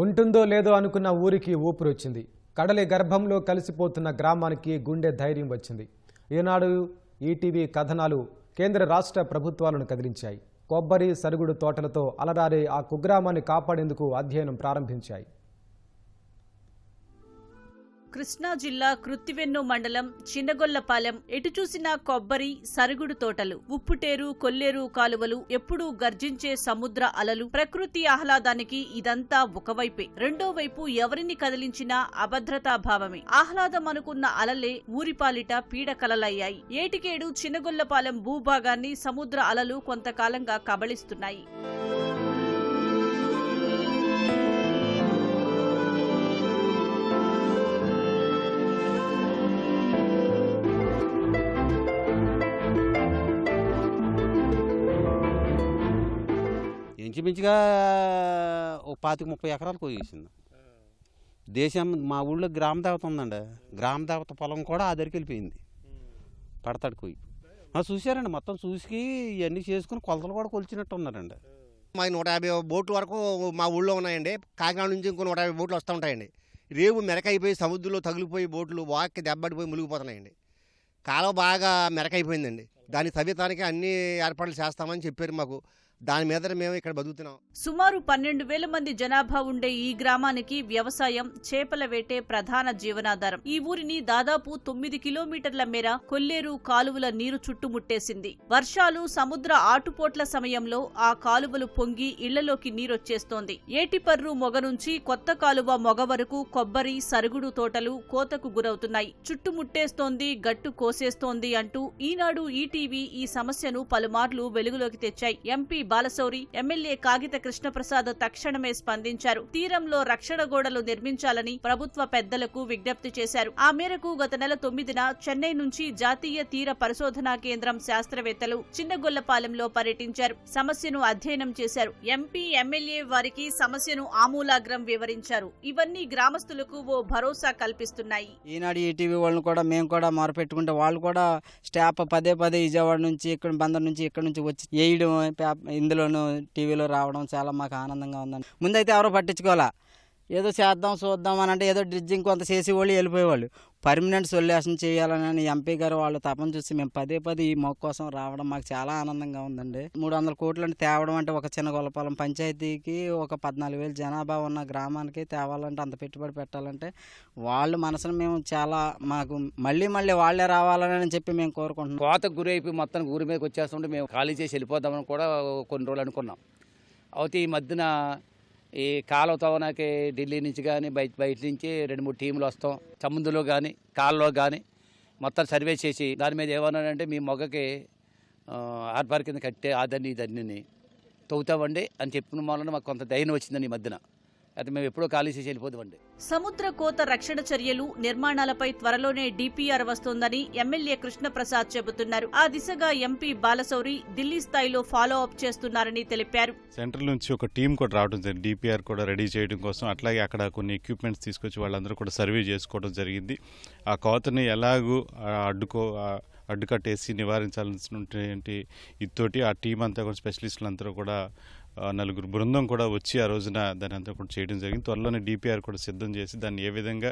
ఉంటుందో లేదో అనుకున్న ఊరికి ఊపిరొచ్చింది. కడలి గర్భంలో కలిసిపోతున్న గ్రామానికి గుండె ధైర్యం వచ్చింది. ఈనాడు ఈటీవీ కథనాలు కేంద్ర రాష్ట్ర ప్రభుత్వాలను కదిలించాయి. కొబ్బరి సరుగుడు తోటలతో అలరారే ఆ కుగ్రామాన్ని కాపాడేందుకు అధ్యయనం ప్రారంభించాయి. కృష్ణా జిల్లా కృత్తివెన్ను మండలం చిన్నగొల్లపాలెం ఎటు చూసినా కొబ్బరి సరుగుడు తోటలు, ఉప్పుటేరు కొల్లేరు కాలువలు, ఎప్పుడూ గర్జించే సముద్ర అలలు. ప్రకృతి ఆహ్లాదానికి ఇదంతా ఒకవైపే. రెండో వైపు ఎవరిని కదిలించినా అభద్రతా భావమే. ఆహ్లాదం అనుకున్న అలలే ఊరిపాలిట పీడకలలయ్యాయి. ఏటికేడు చిన్నగొల్లపాలెం భూభాగాన్ని సముద్ర అలలు కొంతకాలంగా కబళిస్తున్నాయి. ఇంచుమించుగా ఓ 25-30 ఎకరాలు కోసేసింది. దేశం మా ఊళ్ళో గ్రామ దేవత ఉందండి. గ్రామ దేవత పొలం కూడా ఆ దగ్గరికి వెళ్ళిపోయింది. పడతాడు కొయ్యి చూశారండి. మొత్తం చూసి ఇవన్నీ చేసుకుని కొలతలు కూడా కొలిచినట్టు ఉన్నారండి. మాకు 150 బోట్లు వరకు మా ఊళ్ళో ఉన్నాయండి. కాకినాడ నుంచి ఇంకో 150 బోట్లు వస్తూ ఉంటాయండి. రేవు మెరకైపోయి సముద్రంలో తగిలిపోయి బోట్లు వాక్కి దెబ్బడిపోయి మునిగిపోతున్నాయండి. కాలువ బాగా మెరకైపోయిందండి. దాని తవ్వితానికి అన్ని ఏర్పాట్లు చేస్తామని చెప్పారు మాకు. దాని మీద మేము ఇక్కడ బతుకుతున్నాం. సుమారు 12,000 మంది జనాభా ఉండే ఈ గ్రామానికి వ్యవసాయం, చేపల వేటే ప్రధాన జీవనాధారం. ఈ ఊరిని దాదాపు 9 కిలోమీటర్ల మేర కొల్లేరు కాలువల నీరు చుట్టుముట్టేసింది. వర్షాలు, సముద్ర ఆటుపోట్ల సమయంలో ఆ కాలువలు పొంగి ఇళ్లలోకి నీరొచ్చేస్తోంది. ఏటిపర్రు మొగ నుంచి కొత్త కాలువ మొగ వరకు కొబ్బరి సరుగుడు తోటలు కోతకు గురవుతున్నాయి. చుట్టుముట్టేస్తోంది, గట్టు కోసేస్తోంది అంటూ ఈనాడు ఈటీవీ ఈ సమస్యను పలుమార్లు వెలుగులోకి తెచ్చాయి. ఎంపీ బాలశౌరి, ఎమ్మెల్యే కాగిత కృష్ణప్రసాద్ తక్షణమే స్పందించారు. తీరంలో రక్షణ గోడలు నిర్మించాలని ప్రభుత్వ పెద్దలకు విజ్ఞప్తి చేశారు. ఆ మేరకు గత నెల 9న చెన్నై నుంచి జాతీయ తీర పరిశోధనా కేంద్రం శాస్త్రవేత్తలు చిన్నగొల్లపాలెంలో పర్యటించారు. సమస్యను అధ్యయనం చేశారు. ఎంపీ, ఎమ్మెల్యే వారికి సమస్యను ఆమూలాగ్రం వివరించారు. ఇవన్నీ గ్రామస్తులకు ఓ భరోసా కల్పిస్తున్నాయి. ఈనాడు ఈటీవీ వాళ్ళని కూడా మేము కూడా మొరపెట్టుకుంటే వాళ్ళు కూడా స్టాఫ్ పదే విజయవాడ నుంచి, ఇక్కడ బందర్ నుంచి, ఇక్కడ నుంచి వచ్చి వేయడం, ఇందులోనూ టీవీలో రావడం చాలా మాకు ఆనందంగా ఉందండి. ముందైతే ఎవరో పట్టించుకోవాలా, ఏదో చేద్దాం చూద్దాం అని అంటే ఏదో డ్రిడ్జింగ్ కొంత చేసేవాళ్ళు వెళ్ళిపోయేవాళ్ళు. పర్మనెంట్ సొల్యూషన్ చేయాలని ఎంపీ గారు వాళ్ళు తపన చూసి మేము పదే ఈ మొక్క కోసం రావడం మాకు చాలా ఆనందంగా ఉందండి. 300 కోట్లు అంటే తేవడం అంటే ఒక చిన్నగొల్లపాలెం పంచాయతీకి ఒక 14,000 జనాభా ఉన్న గ్రామానికి తేవాలంటే, అంత పెట్టుబడి పెట్టాలంటే వాళ్ళు మనసును మేము చాలా మాకు మళ్ళీ వాళ్ళే రావాలని చెప్పి మేము కోరుకుంటున్నాం. కోతకు గురి అయిపోయి మొత్తానికి ఊరి మీదకి వచ్చేస్తుంటే మేము ఖాళీ చేసి వెళ్ళిపోదామని కూడా కొన్ని రోజులు అనుకున్నాం. అయితే ఈ మధ్యన ఈ కాలువ తవ్వనాకి ఢిల్లీ నుంచి కానీ బయట నుంచి 2-3 టీములు వస్తాం. సముద్రంలో కానీ కాలువలో కానీ మొత్తం సర్వే చేసి దాని మీద ఏమన్నాడంటే మీ మొగ్గకి ఆర్బార్ కింద కట్టే ఇదన్నీ తవ్వుతామండి అని చెప్పిన వలన మాకు కొంత ధైర్యం వచ్చిందండి ఈ మధ్యన. అయితే మేము ఎప్పుడో ఖాళీ చేసి వెళ్ళిపోదామండి. సముద్ర కోత రక్షణ చర్యలు, నిర్మాణాలపై త్వరలోనే డిపిఆర్ వస్తోందని ఎమ్మెల్యే కృష్ణప్రసాద్ చెబుతున్నారు. ఆ దిశగా ఎంపీ బాలశౌరి ఢిల్లీ స్థాయిలో ఫాలో అప్ చేస్తున్నారని తెలిపారు. సెంట్రల్ నుంచి ఒక టీం కూడా రావడం జరిగింది, డిపిఆర్ కూడా రెడీ చేయడం కోసం. అట్లాగే అక్కడ కొన్ని ఎక్విప్మెంట్స్ తీసుకొచ్చి వాళ్ళందరూ కూడా సర్వే చేసుకోవడం జరిగింది. ఆ కోతని ఎలాగూ అడ్డుకట్టేసి నివారించాల్సినటువంటి ఇతోటి ఆ టీం అంతా కూడా స్పెషలిస్టులు అందరూ కూడా 4 బృందం కూడా వచ్చి ఆ రోజున దాని అంతా కూడా చేయడం జరిగింది. త్వరలోనే డిపిఆర్ కూడా సిద్ధం చేసి దాన్ని ఏ విధంగా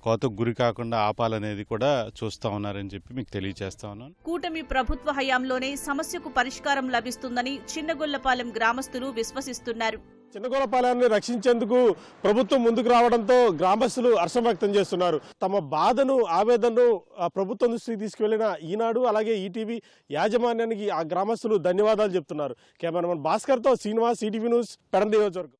కోతకు గురి కాకుండా ఆపాలనేది కూడా చూస్తా ఉన్నారని చెప్పి మీకు తెలియజేస్తా ఉన్నాను. కూటమి ప్రభుత్వ హయాంలోనే సమస్యకు పరిష్కారం లభిస్తుందని చిన్నగొల్లపాలెం గ్రామస్తులు విశ్వసిస్తున్నారు. చిన్నగొల్లపాలెంని రక్షించేందుకు ప్రభుత్వం ముందుకు రావడంతో గ్రామస్తులు హర్షం వ్యక్తం చేస్తున్నారు. తమ బాధను, ఆవేదనను ప్రభుత్వం దృష్టికి తీసుకువెళ్లిన ఈనాడు అలాగే ఈటీవీ యాజమాన్యానికి ఆ గ్రామస్తులు ధన్యవాదాలు చెప్తున్నారు. కెమెరామన్ భాస్కర్తో శ్రీనివాస్, ఈటీవీ న్యూస్, పెడన నియోజకవర్గం.